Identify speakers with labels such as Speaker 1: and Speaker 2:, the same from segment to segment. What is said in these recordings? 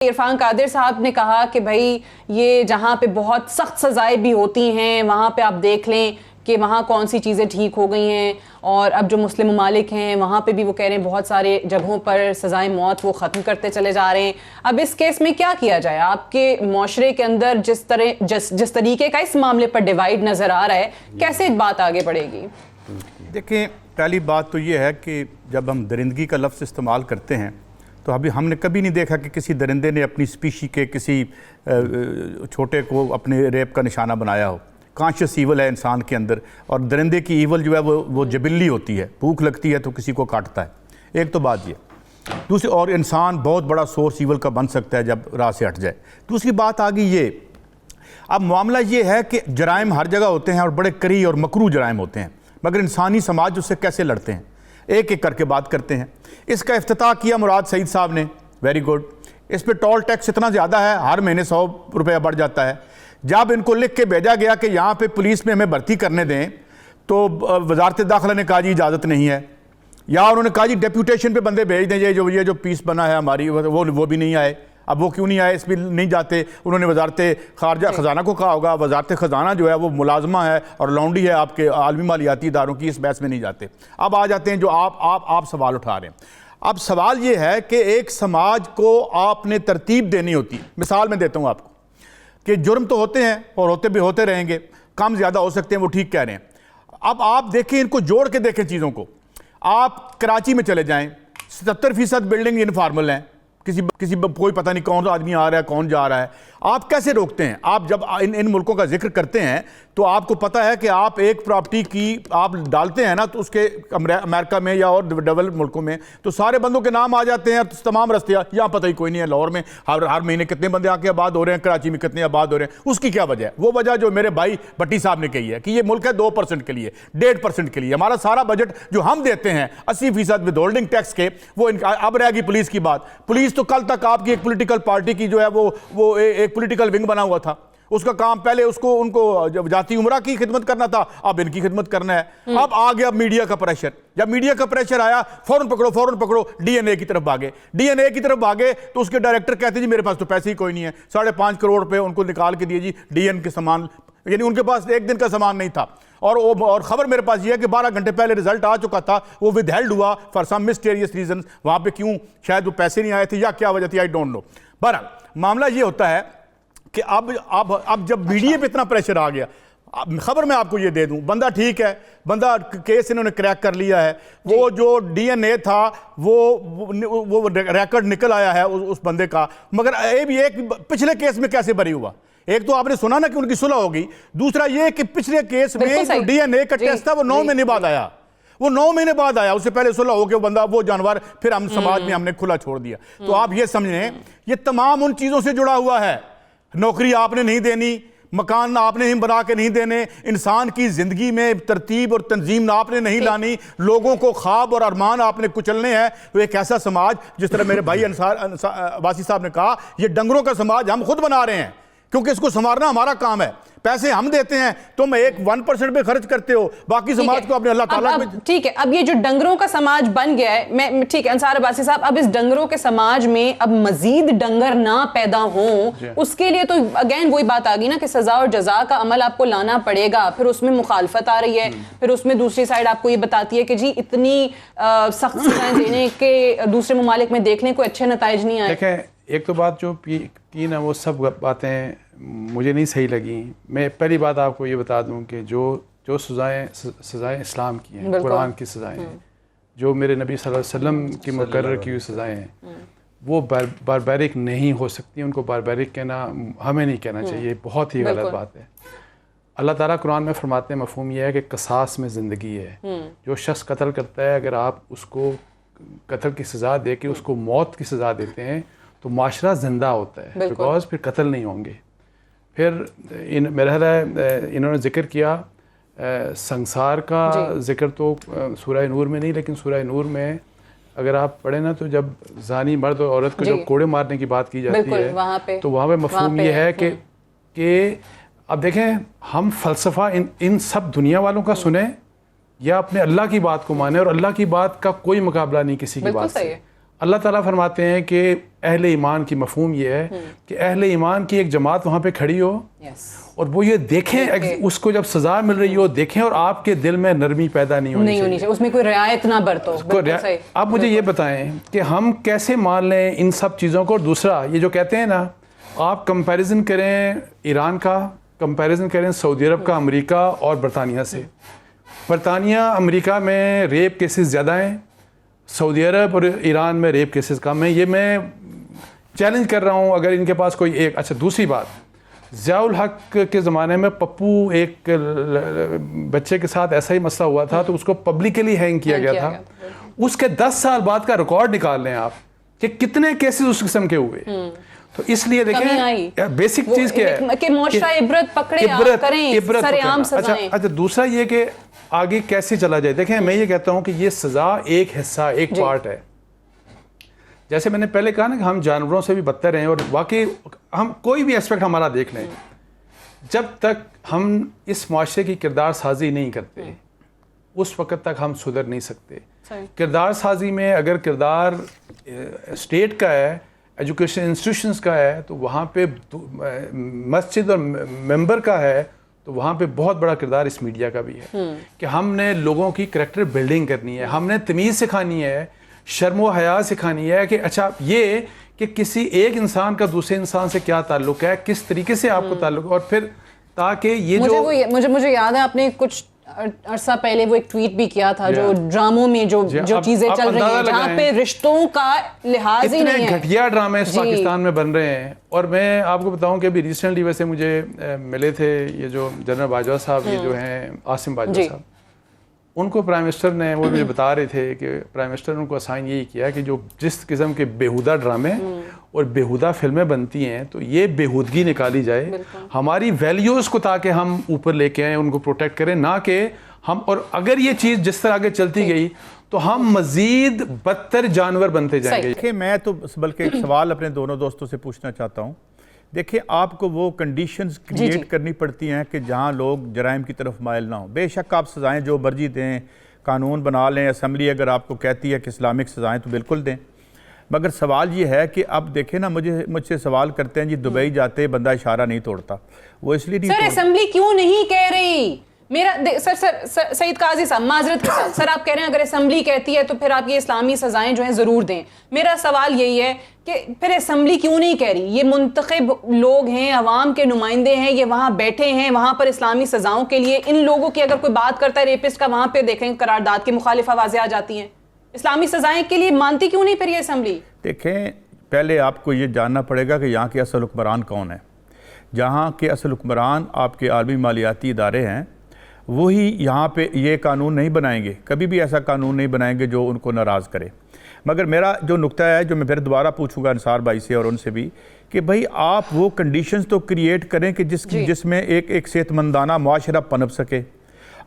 Speaker 1: इरफान कादिर साहब ने कहा कि भाई ये जहाँ पे बहुत सख्त सजाएं भी होती हैं वहाँ पे आप देख लें कि वहाँ कौन सी चीज़ें ठीक हो गई हैं, और अब जो मुस्लिम ममालिक हैं वहाँ पे भी वो कह रहे हैं बहुत सारे जगहों पर सजाएं मौत वो ख़त्म करते चले जा रहे हैं। अब इस केस में क्या किया जाए? आपके माशरे के अंदर जिस तरीके का इस मामले पर डिवाइड नज़र आ रहा है, कैसे बात आगे बढ़ेगी?
Speaker 2: देखिए, पहली बात तो ये है कि जब हम दरिंदगी का लफ्ज़ इस्तेमाल करते हैं तो अभी हमने कभी नहीं देखा कि किसी दरिंदे ने अपनी स्पीशी के किसी छोटे को अपने रेप का निशाना बनाया हो। कॉन्शियस ईवल है इंसान के अंदर, और दरिंदे की ईवल जो है वो जबिल्ली होती है, भूख लगती है तो किसी को काटता है। एक तो बात ये। दूसरी, और इंसान बहुत बड़ा सोर्स ईवल का बन सकता है जब राह से हट जाए। दूसरी बात आ गई ये, अब मामला ये है कि जराइम हर जगह होते हैं और बड़े करी और मकरू जराइम होते हैं, मगर इंसानी समाज उससे कैसे लड़ते हैं, एक एक करके बात करते हैं। इसका इफ्तिताह किया मुराद सईद साहब ने, वेरी गुड। इस पे टोल टैक्स इतना ज़्यादा है, हर महीने 100 रुपया बढ़ जाता है। जब इनको लिख के भेजा गया कि यहाँ पे पुलिस में हमें भर्ती करने दें, तो वजारत दाखिला ने कहा जी इजाज़त नहीं है, या उन्होंने कहा जी डेप्यूटेशन पे बंदे भेज दें, ये जो पीस बना है हमारी वो भी नहीं आए। अब वो क्यों नहीं आए, इस पर नहीं जाते। उन्होंने वजारत खारजा ख़जाना को कहा होगा, वजारत ख़जाना जो है वो मुलाजमा है और लौंडी है आपके आलमी मालियाती इदारों की, इस बहस में नहीं जाते। अब आ जाते हैं जो आप सवाल उठा रहे हैं। अब सवाल ये है कि एक समाज को आपने तरतीब देनी होती। मिसाल मैं देता हूँ आपको कि जुर्म तो होते हैं और होते रहेंगे, कम ज़्यादा हो सकते हैं, वो ठीक कह रहे हैं। अब आप देखें, इनको जोड़ के देखें चीज़ों को। आप कराची में चले जाएं, 70% बिल्डिंग इनफॉर्मल हैं, किसी कोई पता नहीं कौन आदमी आ रहा है कौन जा रहा है। आप कैसे रोकते हैं? आप जब इन मुल्कों का जिक्र करते हैं तो आपको पता है कि आप एक प्रॉपर्टी की आप डालते हैं ना, तो उसके अमेरिका में या और डेवलप मुल्कों में तो सारे बंदों के नाम आ जाते हैं, तमाम रस्ते। यहाँ पता ही कोई नहीं है लाहौर में हर महीने कितने बंदे आके आबाद हो रहे हैं, कराची में कितने आबाद हो रहे हैं। उसकी क्या वजह है? वो वजह जो मेरे भाई भट्टी साहब ने कही है कि ये मुल्क है 2% के लिए, 1.5% के लिए। हमारा सारा बजट जो हम देते हैं 80% विद होल्डिंग टैक्स के, वो अब रहेगी पुलिस की बात। पुलिस तो कल तक आपकी एक पॉलिटिकल पार्टी की जो है वो एक पॉलिटिकल विंग बना हुआ था। उसका काम पहले उनको जाती उमरा की खिदमत करना था, अब इनकी खिदमत करना है। अब आ गया मीडिया का प्रेशर। जब मीडिया का प्रेशर आया, फौरन पकड़ो, डीएनए की तरफ भागे तो उसके डायरेक्टर कहते जी मेरे पास तो पैसे ही कोई नहीं है। 5.5 करोड़ रुपए उनको निकाल के दिए जी डीएनए के सामान, यानी उनके पास एक दिन का सामान नहीं था। और खबर मेरे पास ये है कि 12 घंटे पहले रिजल्ट आ चुका था, वो विदहेल्ड हुआ फॉर सम मिस्टीरियस रीजन। वहां पे क्यों, शायद वो पैसे नहीं आए थे या क्या वजह थी, आई डोंट नो। बहरहाल मामला ये होता है कि अब जब मीडिया पे इतना प्रेशर आ गया, खबर मैं आपको ये दे दूं, बंदा ठीक है, बंदा केस इन्होंने क्रैक कर लिया है। वो जो डीएनए था वो रिकॉर्ड निकल आया है उस बंदे का, मगर एक पिछले केस में कैसे बरी हुआ? एक तो आपने सुना ना कि उनकी सुलह होगी, दूसरा ये कि पिछले केस में जो डीएनए का टेस्ट था वो 9 महीने बाद आया। वो 9 महीने बाद आया, उससे पहले सुलह हो गया बंदा, वो जानवर फिर हम समाज में हमने खुला छोड़ दिया। तो आप ये समझें, ये तमाम उन चीजों से जुड़ा हुआ है। नौकरी आपने नहीं देनी, मकान आपने ही बना के नहीं देने, इंसान की जिंदगी में तरतीब और तंजीम आपने नहीं लानी, लोगों को ख्वाब और अरमान आपने कुचलने हैं। तो एक ऐसा समाज, जिस तरह मेरे भाई वासी साहब ने कहा, ये डंगरों का समाज हम खुद बना रहे हैं, क्योंकि इसको संवारना हमारा काम है। पैसे हम देते हैं, तुम 1% पे खर्च करते हो, बाकी समाज को अपने अल्लाह ताला में।
Speaker 1: ठीक है, अब ये जो डंगरों का समाज बन गया है, मैं ठीक है अंसार अब्बासी साहब, अब इस डंगरों के समाज में अब मजीद डंगर ना पैदा हो, उसके लिए तो अगेन वही बात आ गई ना कि सजा और जजा का अमल आपको लाना पड़ेगा। फिर उसमें मुखालफत आ रही है, फिर उसमें दूसरी साइड आपको ये बताती है कि जी इतनी सख्त सजाएं देने के दूसरे ममालिक में देख लें कोई अच्छे नताइज नहीं आए।
Speaker 3: देखें, एक तो बात जो की ना, वो सब बातें मुझे नहीं सही लगी। मैं पहली बात आपको ये बता दूं कि जो सज़ाएँ इस्लाम की हैं, कुरान की सज़ाएँ हैं, जो मेरे नबी सल्लल्लाहु अलैहि वसल्लम की मुकर्रर की हुई सज़ाएँ हैं, वो बारबैरिक नहीं हो सकती। उनको बारबैरिक कहना हमें नहीं कहना चाहिए, बहुत ही गलत बात है। अल्लाह ताला कुरान में फरमाते हैं, मफ़हूम यह है कि कसास में ज़िंदगी है। जो शख्स कत्ल करता है, अगर आप उसको कत्ल की सज़ा दे के उसको मौत की सज़ा देते हैं तो माशरा ज़िंदा होता है, बिकॉज फिर कत्ल नहीं होंगे। फिर मेरा है इन्होंने जिक्र किया संसार का जिक्र तो सूरह नूर में नहीं, लेकिन सूरह नूर में अगर आप पढ़े ना, तो जब जानी मर्द और औरत को जब कोड़े मारने की बात की जाती है, तो वहाँ पे मफहूम ये है कि अब देखें, हम फ़लसफ़ा इन सब दुनिया वालों का सुने या अपने अल्लाह की बात को माने, और अल्लाह की बात का कोई मुकाबला नहीं किसी की बात से। अल्लाह ताला फरमाते हैं कि अहले ईमान की मफहूम ये है कि अहले ईमान की एक जमात वहाँ पे खड़ी हो और वो ये देखें, उसको जब सज़ा मिल रही हो देखें, और आपके दिल में नरमी पैदा नहीं होनी चाहिए,
Speaker 1: उसमें कोई रियायत ना बरतो।
Speaker 3: आप मुझे ये बताएं कि हम कैसे मान लें इन सब चीज़ों को। और दूसरा, ये जो कहते हैं ना, आप कंपैरिजन करें ईरान का, कंपैरिजन करें सऊदी अरब का, अमेरिका और बरतानिया से। बरतानिया अमेरिका में रेप केसेस ज़्यादा हैं, सऊदी अरब और ईरान में रेप केसेस कम हैं। ये मैं चैलेंज कर रहा हूँ, अगर इनके पास कोई एक। अच्छा, दूसरी बात, ज़ियाउल हक के ज़माने में पप्पू एक बच्चे के साथ ऐसा ही मसला हुआ था, तो उसको पब्लिकली हैंग किया गया था। उसके 10 साल बाद का रिकॉर्ड निकाल लें आप कि कितने केसेस उस किस्म के हुए। तो इसलिए देखें बेसिक चीज़ क्या है
Speaker 1: कि मुआशरा इबरत पकड़े,
Speaker 3: इबरत सरेआम सज़ाएं। अच्छा, दूसरा ये कि आगे कैसे चला जाए। देखें, मैं ये कहता हूँ कि ये सज़ा एक हिस्सा, एक पार्ट है। जैसे मैंने पहले कहा ना कि हम जानवरों से भी बदतर हैं, और वाकई हम कोई भी एस्पेक्ट हमारा देख लें, जब तक हम इस माशरे की किरदार साजी नहीं करते उस वक़्त तक हम सुधर नहीं सकते। किरदार साजी में अगर किरदार स्टेट का है, एजुकेशन इंस्टीट्यूशंस का है, तो वहाँ पे मस्जिद और मेंबर का है, तो वहाँ पे बहुत बड़ा किरदार इस मीडिया का भी है कि हमने लोगों की करैक्टर बिल्डिंग करनी है, हमने तमीज़ सिखानी है, शर्म व हया सिखानी है कि अच्छा ये कि किसी एक इंसान का दूसरे इंसान से क्या ताल्लुक है, किस तरीके से आपको ताल्लुक है, और फिर ताकि ये
Speaker 1: मुझे याद है आपने कुछ अरसा पहले वो एक ट्वीट भी किया था, जो ड्रामों में जो चीजें चल रही हैं, जहाँ पे रिश्तों का लिहाज ही नहीं है,
Speaker 3: घटिया ड्रामे इस पाकिस्तान में बन रहे हैं। और मैं आपको बताऊं कि अभी रिसेंटली वैसे मुझे मिले थे ये जो जनरल बाजवा साहब, ये जो हैं आसिम बाजवा साहब, उनको प्राइम मिनिस्टर ने, वो मुझे बता रहे थे कि प्राइम मिनिस्टर ने उनको असाइन यही किया कि जो जिस किस्म के बेहुदा ड्रामे और बेहुदा फिल्में बनती हैं, तो ये बेहूदगी निकाली जाए, हमारी वैल्यूज़ को, ताकि हम ऊपर लेके आए, उनको प्रोटेक्ट करें, ना कि हम। और अगर ये चीज़ जिस तरह आगे चलती गई तो हम मज़ीद बदतर जानवर बनते जाएंगे।
Speaker 2: देखिए, मैं तो बल्कि एक सवाल अपने दोनों दोस्तों से पूछना चाहता हूँ। देखिए, आपको वो कंडीशंस क्रिएट करनी पड़ती हैं कि जहाँ लोग जराइम की तरफ माइल ना हो। बेशक आप सज़ाएं जो मर्जी दें, कानून बना लें, असम्बली अगर आपको कहती है कि इस्लामिक सज़ाएं तो बिल्कुल दें, मगर सवाल ये है कि अब देखें ना, मुझसे सवाल करते हैं जी दुबई जाते बंदा इशारा नहीं तोड़ता, वो इसलिए नहीं
Speaker 1: सर असम्बली क्यों नहीं कह रही? मेरा सर सईद काजी साहब, माजरत के साथ, सर आप कह रहे हैं अगर असम्बली कहती है तो फिर आप ये इस्लामी सज़ाएं जो हैं ज़रूर दें। मेरा सवाल यही है कि फिर असम्बली क्यों नहीं कह रही? ये मुंतखब लोग हैं, अवाम के नुमाइंदे हैं, ये वहाँ बैठे हैं, वहाँ पर इस्लामी सज़ाओं के लिए इन लोगों की अगर कोई बात करता है रेपिस्ट का, वहाँ पर देखें करारदाद की मुखालिफ आवाज़ें आ जाती हैं। इस्लामी सज़ाएं के लिए मानती क्यों नहीं फिर ये असम्बली?
Speaker 2: देखें, पहले आपको ये जानना पड़ेगा कि यहाँ के असल हुक्मरान कौन है। जहाँ के असल हुक्मरान आपके आलमी मालियाती इदारे हैं, वही यहाँ पे ये कानून नहीं बनाएंगे, कभी भी ऐसा कानून नहीं बनाएंगे जो उनको नाराज़ करे। मगर मेरा जो नुक्ता है, जो मैं फिर दोबारा पूछूंगा अंसार भाई से और उनसे भी, कि भाई आप वो कंडीशंस तो क्रिएट करें कि जिसमें एक सेहतमंदाना मुआशरा पनप सके।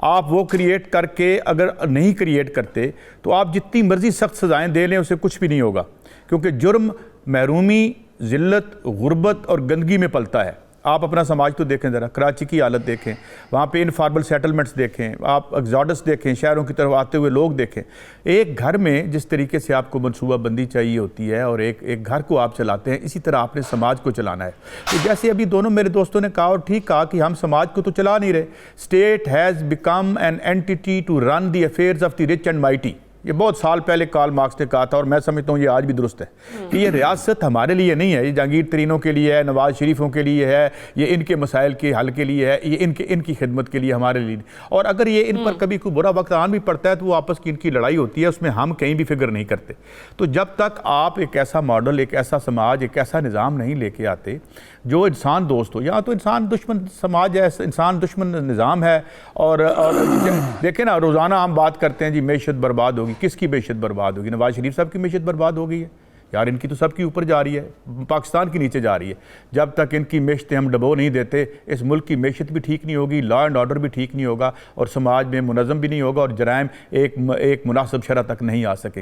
Speaker 2: आप वो क्रिएट करके अगर नहीं क्रिएट करते तो आप जितनी मर्ज़ी सख्त सज़ाएँ दे लें, उससे कुछ भी नहीं होगा, क्योंकि जुर्म महरूमी, ज़िल्लत, गुर्बत और गंदगी में पलता है। आप अपना समाज तो देखें ज़रा, कराची की हालत देखें, वहाँ पे इनफॉर्मल सेटलमेंट्स देखें, आप एग्जॉडस देखें, शहरों की तरफ आते हुए लोग देखें। एक घर में जिस तरीके से आपको मनसूबाबंदी चाहिए होती है और एक घर को आप चलाते हैं, इसी तरह आपने समाज को चलाना है। तो जैसे अभी दोनों मेरे दोस्तों ने कहा और ठीक कहा कि हम समाज को तो चला नहीं रहे। State has become an entity to run the affairs of the rich and mighty. ये बहुत साल पहले कार्ल मार्क्स ने कहा था, और मैं समझता हूँ ये आज भी दुरुस्त है कि ये रियासत हमारे लिए नहीं है, ये जहांगीर तरीनों के लिए है, नवाज शरीफों के लिए है, ये इनके मसाइल के हल के लिए है, ये इनकी खिदमत के लिए, हमारे लिए। और अगर ये इन पर कभी कोई बुरा वक्त आन भी पड़ता है तो वो आपस की इनकी लड़ाई होती है, उसमें हम कहीं भी फिक्र नहीं करते। तो जब तक आप एक ऐसा मॉडल, एक ऐसा समाज, एक ऐसा निज़ाम नहीं लेके आते जो इंसान दोस्त हो, या तो इंसान दुश्मन समाज है, इंसान दुश्मन निज़ाम है। और देखें ना, रोज़ाना हम बात करते हैं जी मैशत बर्बाद होगी। किसकी मैशत बर्बाद होगी? नवाज शरीफ साहब की मैशत बर्बाद हो गई है यार, इनकी तो सबकी ऊपर जा रही है, पाकिस्तान की नीचे जा रही है। जब तक इनकी मैशतें हम डबो नहीं देते, इस मुल्क की मैशत भी ठीक नहीं होगी, लॉ एंड ऑर्डर भी ठीक नहीं होगा, और समाज में मुनज़्ज़म भी नहीं होगा, और जराइम एक मुनासिब शरह तक नहीं आ सकेंगे।